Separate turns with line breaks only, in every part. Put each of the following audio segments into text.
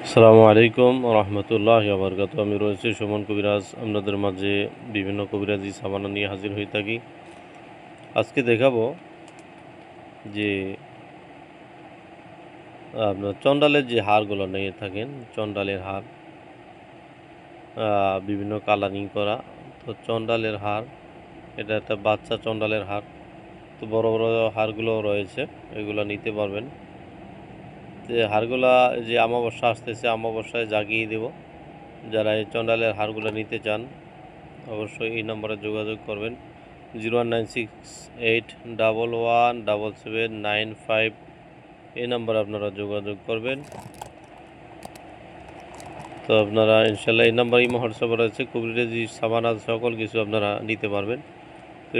আসসালামু আলাইকুম রহমতুল্লাহি ওয়া বারাকাতুহু। আমি রয়েছি সুমন কবিরাজ, আপনাদের মাঝে বিভিন্ন কবিরাজি সামানা নিয়ে হাজির হয়ে থাকি। আজকে দেখাবো যে আপনার চন্ডালের যে হারগুলো নিয়ে থাকেন, চন্ডালের হার বিভিন্ন কালারিং করা। তো চন্ডালের হার, এটা একটা বাচ্চা চন্ডালের হার। তো বড় বড় হারগুলো রয়েছে, এগুলো নিতে পারবেন। যে হারগুলা যে অমাবস্যা আসতেছে, অমাবস্যায় জাগিয়ে দেব। যারা এই চন্ডালের হারগুলো নিতে চান অবশ্যই এই নম্বরে যোগাযোগ করবেন। 09681117795 এই নম্বরে আপনারা যোগাযোগ করবেন। তো আপনারা ইনশাল্লাহ এই নাম্বার ইমো হোয়াটসঅ্যাপ রয়েছে, কবিরাজি সামানা সকল কিছু আপনারা নিতে পারবেন। তো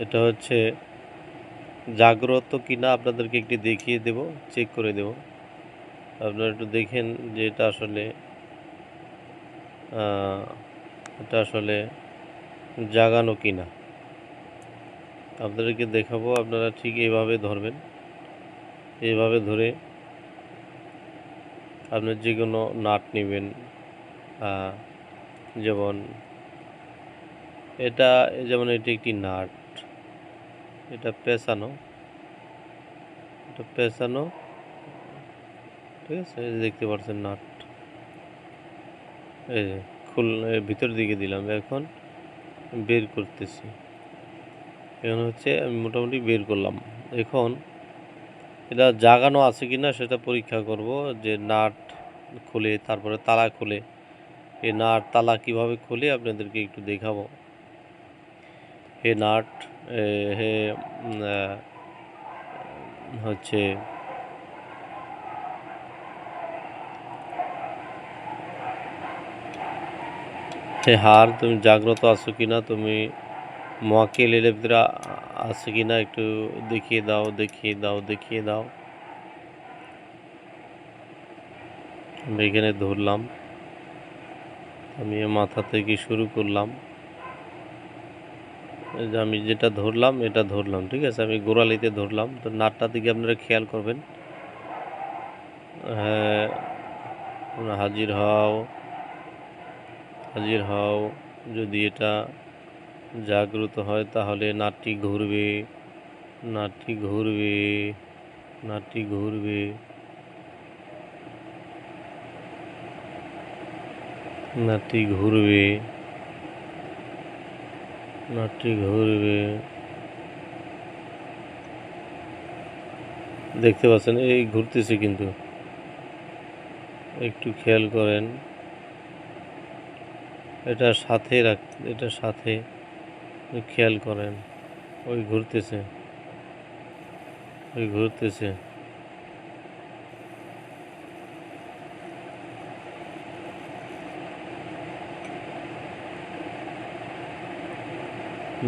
এটা হচ্ছে জাগ্রত কিনা আপনাদেরকে একটি দেখিয়ে দেব, চেক করে দেব। আপনারা একটু দেখেন যে এটা আসলে জাগানো কিনা। আপনাদেরকে দেখাবো, আপনারা ঠিক এইভাবে ধরবেন। এইভাবে ধরে আপনার যে কোনো নাট নেবেন, যেমন যেমন এটি একটি নাট, এটা পেঁচানো, ঠিক আছে। এই যে দেখতে পাচ্ছেন নাট, এই যে ভিতর দিকে দিলাম, এখন বের করতেছি। এখন হচ্ছে আমি মোটামুটি বের করলাম। এখন এটা জাগানো আছে কিনা সেটা পরীক্ষা করব, যে নাট খুলে তারপরে তালা খুলে, এই নাট তালা কিভাবে খুলে আপনাদেরকে একটু দেখাবো। এই নাট হচ্ছে হার, তুমি জাগ্রত আছো কিনা, তুমি মোয়াক্কেলের ভিতরে আছে কিনা একটু দেখিয়ে দাও। আমি এখানে ধরলাম, আমি মাথা থেকে শুরু করলাম। আমি যেটা ধরলাম এটা ধরলাম, ঠিক আছে। আমি গোড়ালিতে ধরলাম। তো নাটটা দিকে আপনারা খেয়াল করবেন। হ্যাঁ, হাজির হও। যদি এটা জাগ্রত হয় তাহলে নাটটি ঘুরবে। দেখতে পাচ্ছেন এই ঘুরতেছে, কিন্তু একটু খেয়াল করেন। এটার সাথে খেয়াল করেন, ওই ঘুরতেছে।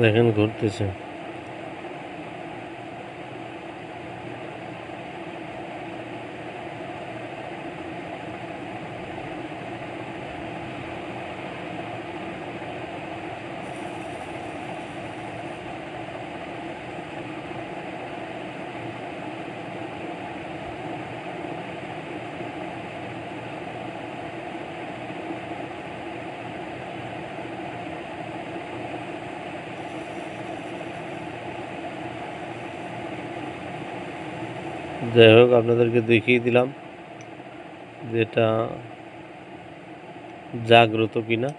দেখেন ঘুরতেছে। যাই হোক, আপনাদেরকে দেখিয়ে দিলাম যেটা জাগ্রত কিনা।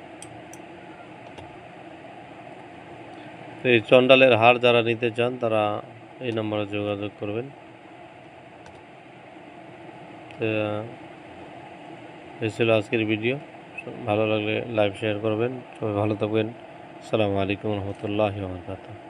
তো এই চন্ডালের হার যারা নিতে চান তারা এই নম্বরে যোগাযোগ করবেন। এই ছিল আজকের ভিডিও। ভালো লাগলে লাইভ শেয়ার করবেন। সবাই ভালো থাকবেন। আসসালামু আলাইকুম রহমতুল্লাহি ওয়া বারাকাতুহু।